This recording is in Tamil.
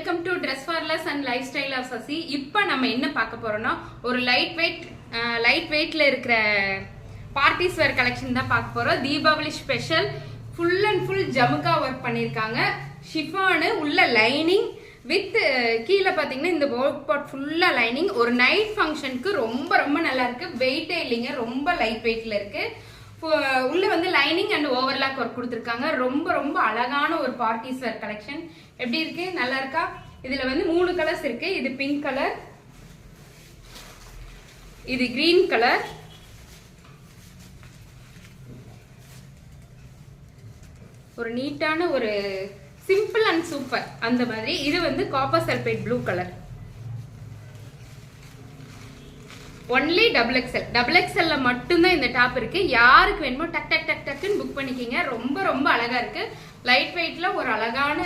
Welcome to dress parlours and life style of Sasi. இப்போ நம்ம என்ன பார்க்க போறோம்னா ஒரு லைட் வெயிட்ல இருக்கிற பார்ட்டிஸ் வேர் கலெக்ஷன் தான் பார்க்க போறோம். Deepavali special full and full ஜமுக்கா ஒர்க் பண்ணியிருக்காங்க. ஷிஃபானு உள்ள லைனிங் வித் கீழே பார்த்தீங்கன்னா இந்த ஒர்க் பாட் ஃபுல்லா லைனிங். ஒரு நைட் ஃபங்க்ஷனுக்கு ரொம்ப ரொம்ப நல்லா இருக்கு. வெயிட்டே இல்லைங்க, ரொம்ப லைட் வெயிட்ல இருக்கு. உள்ள வந்து லைனிங் அண்ட் ஓவர்லாக் ஒர்க் கொடுத்துருக்காங்க. ரொம்ப ரொம்ப அழகான ஒரு பார்ட்டிஸ் வேர் கலெக்ஷன். எப்படி இருக்கு, நல்லா இருக்கா? இதுல வந்து 3 கலர்ஸ் இருக்கு. இது பிங்க் கலர், இது கிரீன் கலர், ஒரு நீட்டான ஒரு சிம்பிள் அண்ட் சூப்பர் அந்த மாதிரி. இது வந்து copper sulphate blue colour. Only double எக்ஸ்எல்ல மட்டும்தான் இந்த டாப் இருக்கு. யாருக்கு வேணுமோ டக் டக் டக் டக்குன்னு புக் பண்ணிக்கிங்க. ரொம்ப ரொம்ப அழகா இருக்கு. லைட் வெயிட்ல ஒரு அழகான